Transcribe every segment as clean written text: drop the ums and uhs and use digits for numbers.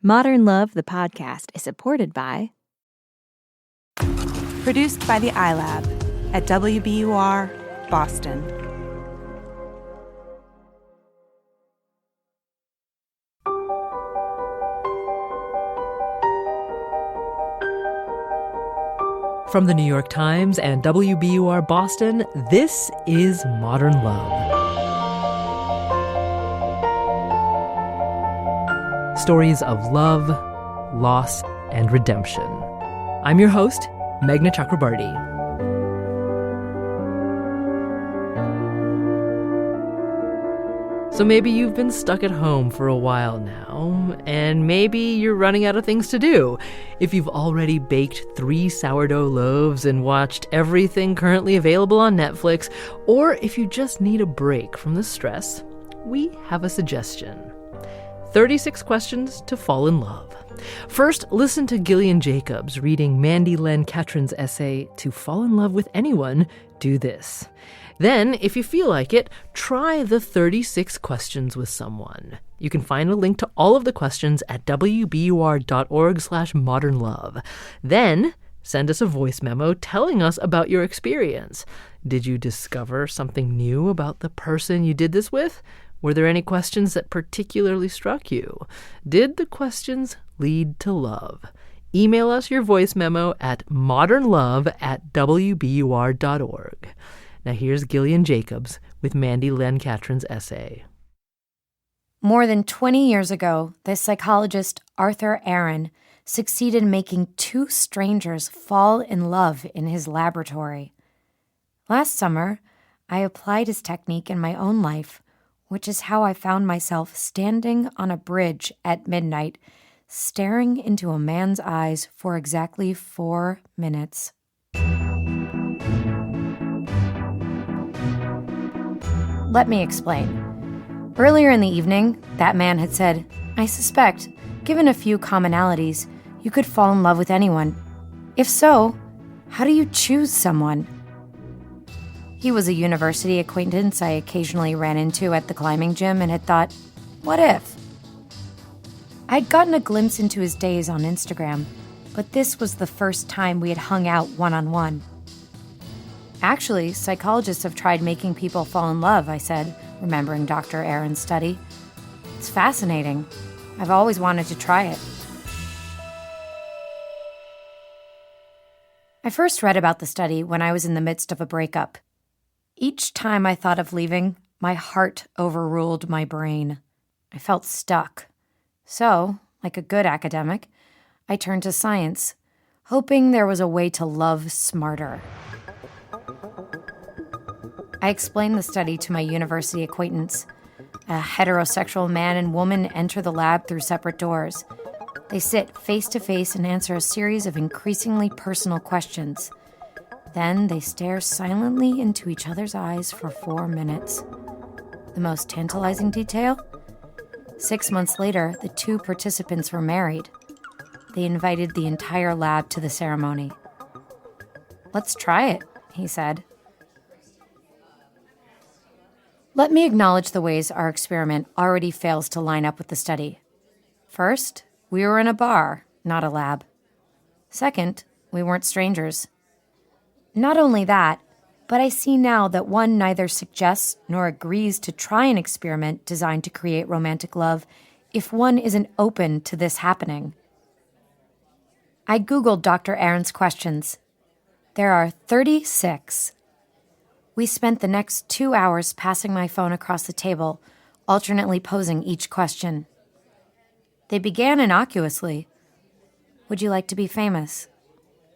Modern Love, the podcast, is supported by... Produced by the iLab at WBUR, Boston. From the New York Times and WBUR Boston, this is Modern Love. Stories of love, loss, and redemption. I'm your host, Meghna Chakrabarty. So maybe you've been stuck at home for a while now, and maybe you're running out of things to do. If you've already baked 3 sourdough loaves and watched everything currently available on Netflix, or if you just need a break from the stress, we have a suggestion. 36 Questions to Fall in Love. First, listen to Gillian Jacobs reading Mandy Catron's essay, To Fall in Love with Anyone, Do This. Then, if you feel like it, try the 36 questions with someone. You can find a link to all of the questions at wbur.org/modernlove. Then, send us a voice memo telling us about your experience. Did you discover something new about the person you did this with? Were there any questions that particularly struck you? Did the questions lead to love? Email us your voice memo at modernlove@wbur.org. Now here's Gillian Jacobs with Mandy Catron's essay. More than 20 years ago, the psychologist Arthur Aaron succeeded in making 2 strangers fall in love in his laboratory. Last summer, I applied his technique in my own life, which is how I found myself standing on a bridge at midnight, staring into a man's eyes for exactly 4 minutes. Let me explain. Earlier in the evening, that man had said, I suspect, given a few commonalities, you could fall in love with anyone. If so, how do you choose someone? He was a university acquaintance I occasionally ran into at the climbing gym and had thought, what if? I'd gotten a glimpse into his days on Instagram, but this was the first time we had hung out one-on-one. Actually, psychologists have tried making people fall in love, I said, remembering Dr. Aaron's study. It's fascinating. I've always wanted to try it. I first read about the study when I was in the midst of a breakup. Each time I thought of leaving, my heart overruled my brain. I felt stuck. So, like a good academic, I turned to science, hoping there was a way to love smarter. I explained the study to my university acquaintance. A heterosexual man and woman enter the lab through separate doors. They sit face to face and answer a series of increasingly personal questions. Then they stare silently into each other's eyes for 4 minutes. The most tantalizing detail? 6 months later, the 2 participants were married. They invited the entire lab to the ceremony. Let's try it, he said. Let me acknowledge the ways our experiment already fails to line up with the study. First, we were in a bar, not a lab. Second, we weren't strangers. Not only that, but I see now that one neither suggests nor agrees to try an experiment designed to create romantic love if one isn't open to this happening. I Googled Dr. Aaron's questions. There are 36. We spent the next 2 hours passing my phone across the table, alternately posing each question. They began innocuously. Would you like to be famous?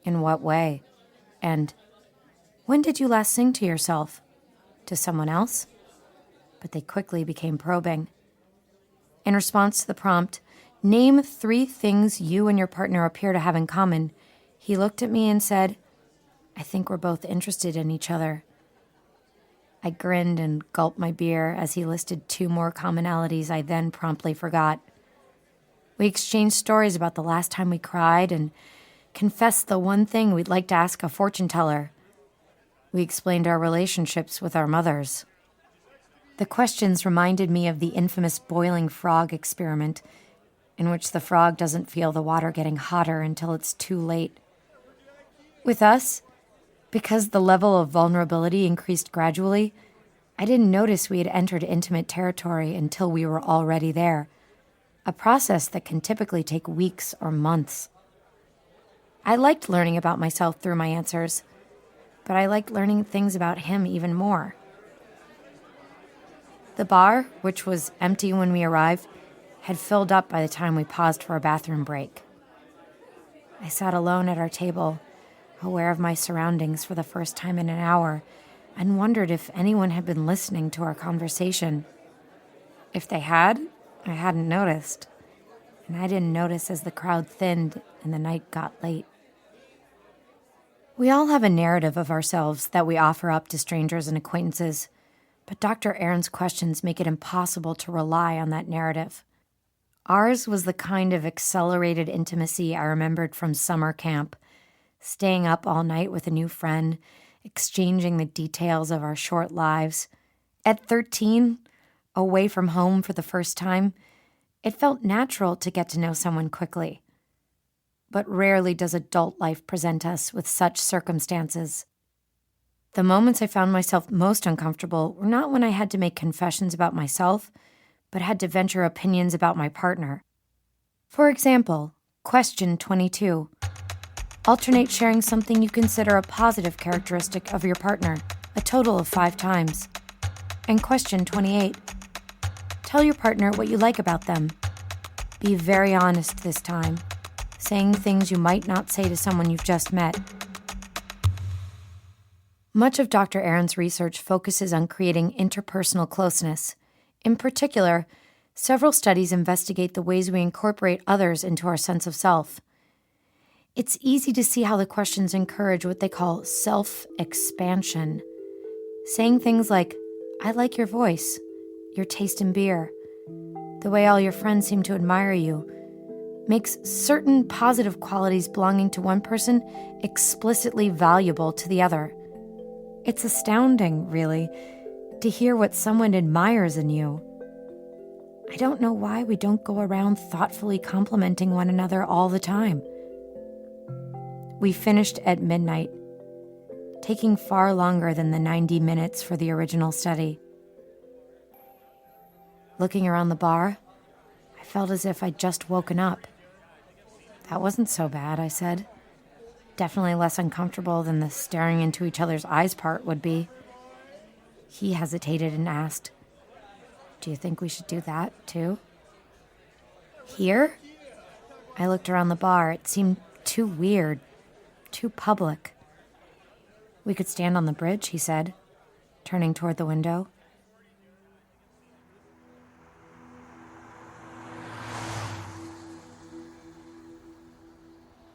In what way? And when did you last sing to yourself? To someone else? But they quickly became probing. In response to the prompt, name 3 things you and your partner appear to have in common, he looked at me and said, I think we're both interested in each other. I grinned and gulped my beer as he listed 2 more commonalities I then promptly forgot. We exchanged stories about the last time we cried and confessed the one thing we'd like to ask a fortune teller. We explained our relationships with our mothers. The questions reminded me of the infamous boiling frog experiment, in which the frog doesn't feel the water getting hotter until it's too late. With us, because the level of vulnerability increased gradually, I didn't notice we had entered intimate territory until we were already there, a process that can typically take weeks or months. I liked learning about myself through my answers, but I liked learning things about him even more. The bar, which was empty when we arrived, had filled up by the time we paused for a bathroom break. I sat alone at our table, aware of my surroundings for the first time in an hour, and wondered if anyone had been listening to our conversation. If they had, I hadn't noticed, and I didn't notice as the crowd thinned and the night got late. We all have a narrative of ourselves that we offer up to strangers and acquaintances, but Dr. Aaron's questions make it impossible to rely on that narrative. Ours was the kind of accelerated intimacy I remembered from summer camp, staying up all night with a new friend, exchanging the details of our short lives. At 13, away from home for the first time, it felt natural to get to know someone quickly. But rarely does adult life present us with such circumstances. The moments I found myself most uncomfortable were not when I had to make confessions about myself, but had to venture opinions about my partner. For example, question 22. Alternate sharing something you consider a positive characteristic of your partner, a total of 5 times. And question 28. Tell your partner what you like about them. Be very honest this time, saying things you might not say to someone you've just met. Much of Dr. Aaron's research focuses on creating interpersonal closeness. In particular, several studies investigate the ways we incorporate others into our sense of self. It's easy to see how the questions encourage what they call self-expansion. Saying things like, I like your voice, your taste in beer, the way all your friends seem to admire you, makes certain positive qualities belonging to one person explicitly valuable to the other. It's astounding, really, to hear what someone admires in you. I don't know why we don't go around thoughtfully complimenting one another all the time. We finished at midnight, taking far longer than the 90 minutes for the original study. Looking around the bar, I felt as if I'd just woken up. That wasn't so bad, I said. Definitely less uncomfortable than the staring into each other's eyes part would be. He hesitated and asked, Do you think we should do that, too? Here? I looked around the bar. It seemed too weird, too public. We could stand on the bridge, he said, turning toward the window.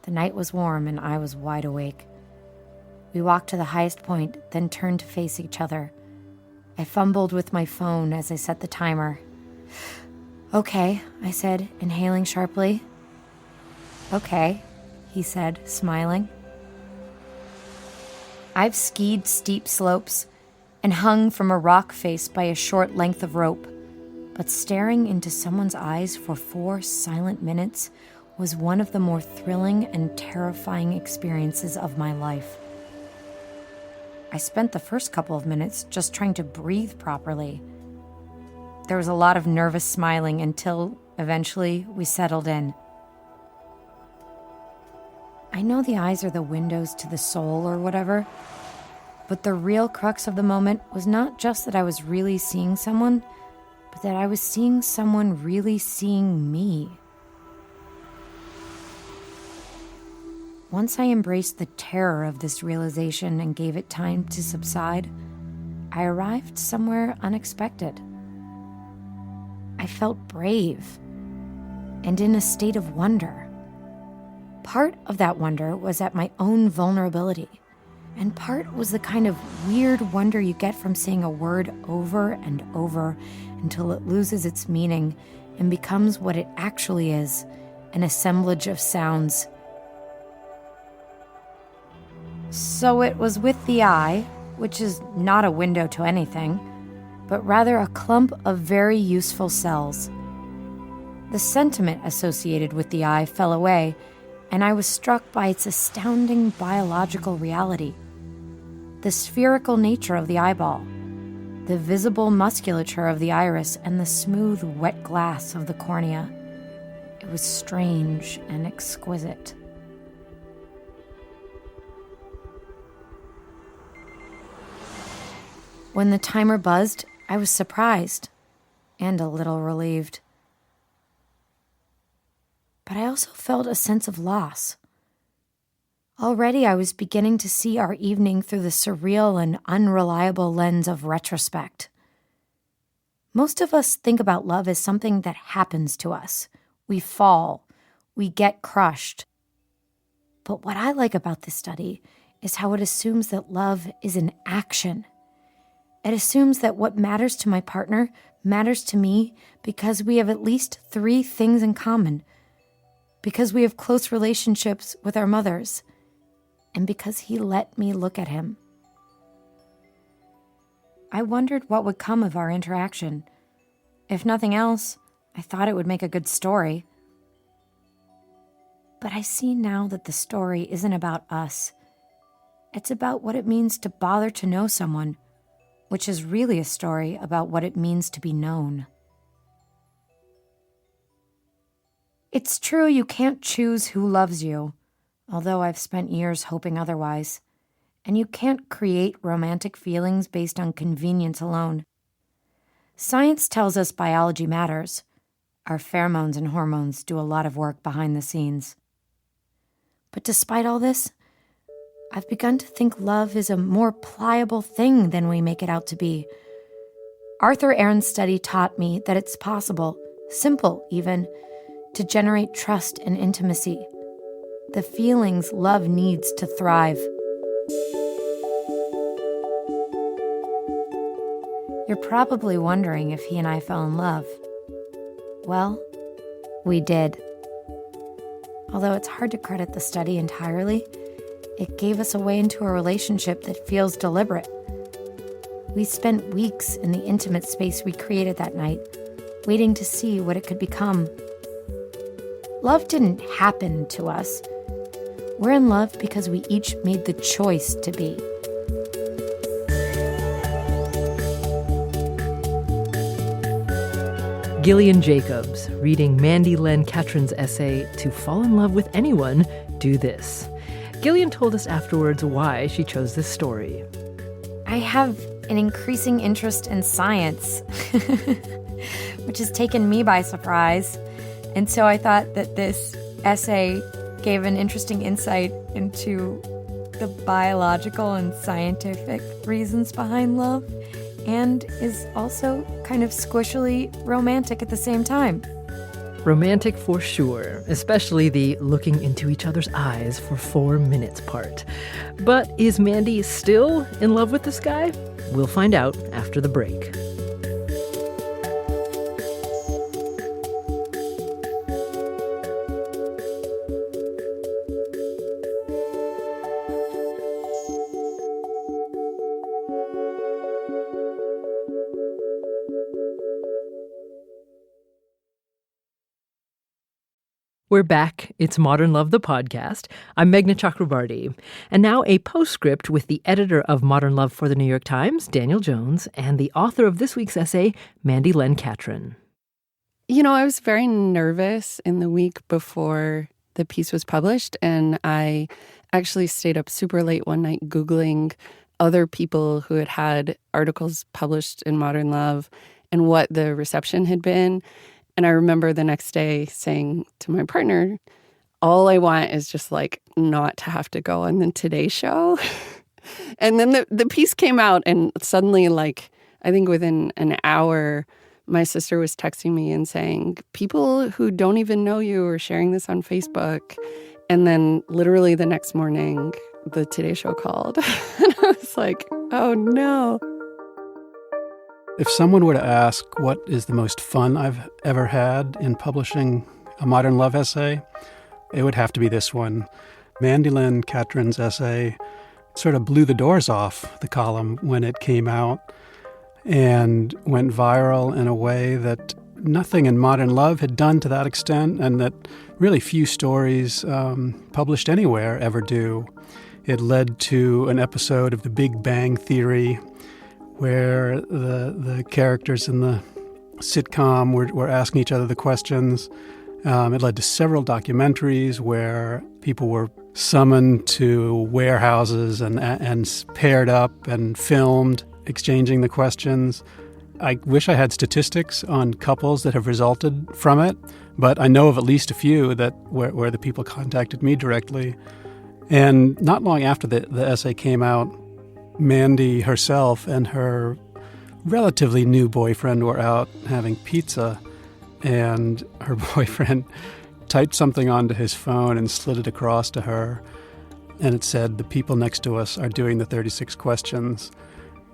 The night was warm and I was wide awake. We walked to the highest point, then turned to face each other. I fumbled with my phone as I set the timer. Okay, I said, inhaling sharply. Okay, he said, smiling. I've skied steep slopes and hung from a rock face by a short length of rope, but staring into someone's eyes for 4 silent minutes was one of the more thrilling and terrifying experiences of my life. I spent the first couple of minutes just trying to breathe properly. There was a lot of nervous smiling until, eventually, we settled in. I know the eyes are the windows to the soul or whatever, but the real crux of the moment was not just that I was really seeing someone, but that I was seeing someone really seeing me. Once I embraced the terror of this realization and gave it time to subside, I arrived somewhere unexpected. I felt brave and in a state of wonder. Part of that wonder was at my own vulnerability, and part was the kind of weird wonder you get from saying a word over and over until it loses its meaning and becomes what it actually is, an assemblage of sounds. So it was with the eye, which is not a window to anything, but rather a clump of very useful cells. The sentiment associated with the eye fell away, and I was struck by its astounding biological reality. The spherical nature of the eyeball, the visible musculature of the iris, and the smooth, wet glass of the cornea. It was strange and exquisite. When the timer buzzed, I was surprised and a little relieved. But I also felt a sense of loss. Already I was beginning to see our evening through the surreal and unreliable lens of retrospect. Most of us think about love as something that happens to us. We fall, we get crushed. But what I like about this study is how it assumes that love is an action. It assumes that what matters to my partner matters to me because we have at least 3 things in common. Because we have close relationships with our mothers, and because he let me look at him. I wondered what would come of our interaction. If nothing else, I thought it would make a good story. But I see now that the story isn't about us. It's about what it means to bother to know someone, which is really a story about what it means to be known. It's true you can't choose who loves you, although I've spent years hoping otherwise. And you can't create romantic feelings based on convenience alone. Science tells us biology matters. Our pheromones and hormones do a lot of work behind the scenes. But despite all this, I've begun to think love is a more pliable thing than we make it out to be. Arthur Aaron's study taught me that it's possible, simple even, to generate trust and intimacy, the feelings love needs to thrive. You're probably wondering if he and I fell in love. Well, we did. Although it's hard to credit the study entirely, it gave us a way into a relationship that feels deliberate. We spent weeks in the intimate space we created that night, waiting to see what it could become. Love didn't happen to us. We're in love because we each made the choice to be. Gillian Jacobs, reading Mandy Catron's essay, To Fall in Love with Anyone, Do This. Gillian told us afterwards why she chose this story. I have an increasing interest in science, which has taken me by surprise. And so I thought that this essay gave an interesting insight into the biological and scientific reasons behind love, and is also kind of squishily romantic at the same time. Romantic for sure, especially the looking into each other's eyes for 4 minutes part. But is Mandy still in love with this guy? We'll find out after the break. We're back. It's Modern Love, the podcast. I'm Meghna Chakrabarti. And now a postscript with the editor of Modern Love for the New York Times, Daniel Jones, and the author of this week's essay, Mandy Catron. You know, I was very nervous in the week before the piece was published, and I actually stayed up super late one night Googling other people who had had articles published in Modern Love and what the reception had been. And I remember the next day saying to my partner, all I want is just like not to have to go on the Today Show. And then the piece came out, and suddenly, like, I think within an hour, my sister was texting me and saying, people who don't even know you are sharing this on Facebook. And then literally the next morning, the Today Show called. And I was like, oh no. If someone were to ask what is the most fun I've ever had in publishing a Modern Love essay, it would have to be this one. Mandy Catron's essay sort of blew the doors off the column when it came out and went viral in a way that nothing in modern love had done to that extent, and that really few stories published anywhere ever do. It led to an episode of The Big Bang Theory, where the characters in the sitcom were asking each other the questions. It led to several documentaries where people were summoned to warehouses and paired up and filmed, exchanging the questions. I wish I had statistics on couples that have resulted from it, but I know of at least a few that where the people contacted me directly. And not long after the essay came out, Mandy herself and her relatively new boyfriend were out having pizza, and her boyfriend typed something onto his phone and slid it across to her, and it said, "The people next to us are doing the 36 questions."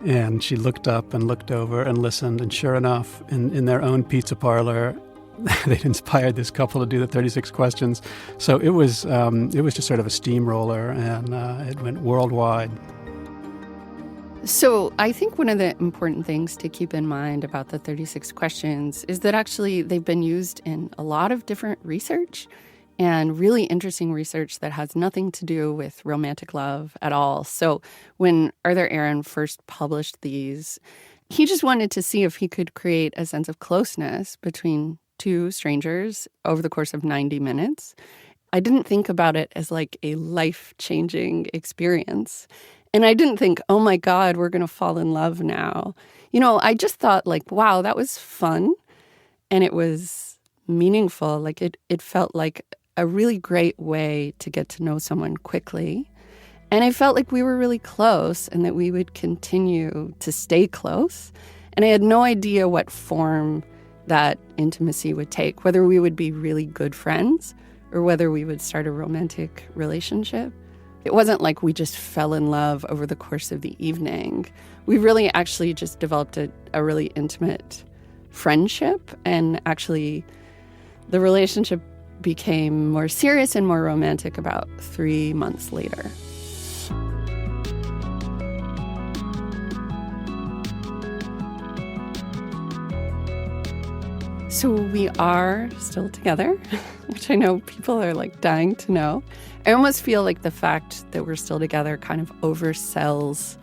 And she looked up and looked over and listened, and sure enough, in their own pizza parlor, they'd inspired this couple to do the 36 questions. So it was just sort of a steamroller, and it went worldwide. So I think one of the important things to keep in mind about the 36 questions is that actually they've been used in a lot of different research, and really interesting research that has nothing to do with romantic love at all. So when Arthur Aaron first published these, he just wanted to see if he could create a sense of closeness between two strangers over the course of 90 minutes. I didn't think about it as like a life-changing experience. And I didn't think, oh my God, we're going to fall in love now. I just thought like, wow, that was fun. And it was meaningful. Like it felt like a really great way to get to know someone quickly. And I felt like we were really close and that we would continue to stay close. And I had no idea what form that intimacy would take, whether we would be really good friends or whether we would start a romantic relationship. It wasn't like we just fell in love over the course of the evening. We really actually just developed a really intimate friendship, and actually the relationship became more serious and more romantic about 3 months later. So we are still together, which I know people are like dying to know. I almost feel like the fact that we're still together kind of oversells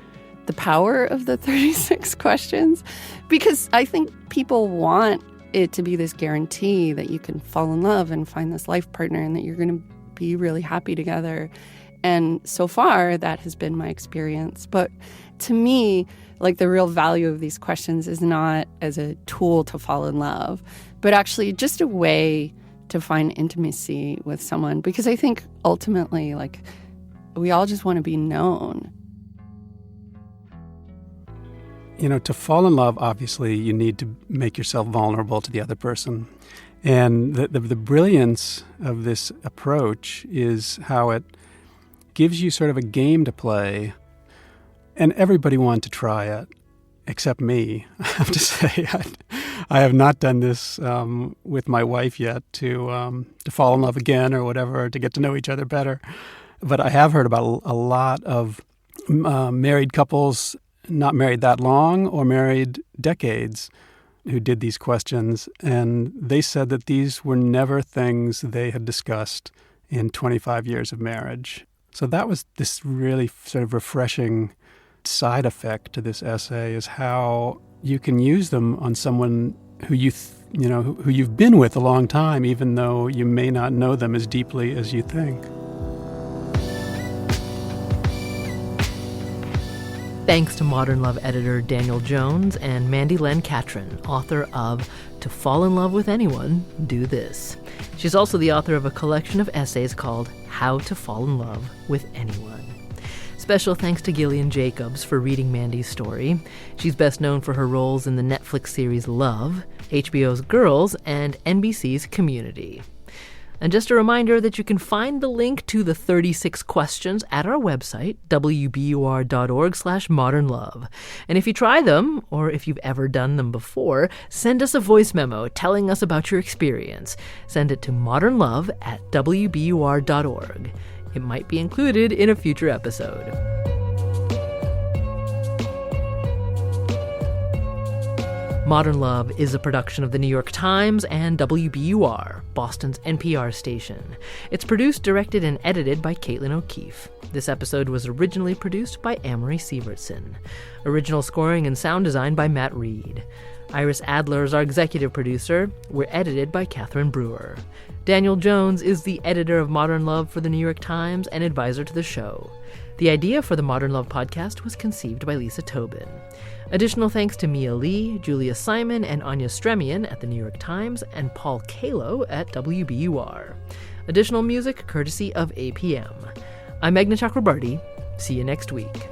the power of the 36 questions, because I think people want it to be this guarantee that you can fall in love and find this life partner and that you're going to be really happy together. And so far, that has been my experience. But to me, like the real value of these questions is not as a tool to fall in love, but actually just a way to find intimacy with someone. Because I think ultimately, like, we all just want to be known. To fall in love, obviously, you need to make yourself vulnerable to the other person. And the brilliance of this approach is how it gives you sort of a game to play. And everybody wanted to try it, except me. I have to say, I have not done this with my wife yet to fall in love again or whatever, to get to know each other better. But I have heard about a lot of married couples, not married that long or married decades, who did these questions. And they said that these were never things they had discussed in 25 years of marriage. So that was this really sort of refreshing side effect to this essay, is how you can use them on someone who who you've been with a long time, even though you may not know them as deeply as you think. Thanks to Modern Love editor Daniel Jones and Mandy Len Catron, author of To Fall in Love with Anyone, Do This. She's also the author of a collection of essays called How to Fall in Love with Anyone. Special thanks to Gillian Jacobs for reading Mandy's story. She's best known for her roles in the Netflix series Love, HBO's Girls, and NBC's Community. And just a reminder that you can find the link to the 36 questions at our website, wbur.org/modernlove. And if you try them, or if you've ever done them before, send us a voice memo telling us about your experience. Send it to modernlove@wbur.org. It might be included in a future episode. Modern Love is a production of the New York Times and WBUR, Boston's NPR station. It's produced, directed, and edited by Caitlin O'Keefe. This episode was originally produced by Amory Sievertson. Original scoring and sound design by Matt Reed. Iris Adler is our executive producer. We're edited by Catherine Brewer. Daniel Jones is the editor of Modern Love for the New York Times and advisor to the show. The idea for the Modern Love podcast was conceived by Lisa Tobin. Additional thanks to Mia Lee, Julia Simon, and Anya Stremian at the New York Times, and Paul Kalo at WBUR. Additional music courtesy of APM. I'm Meghna Chakrabarty. See you next week.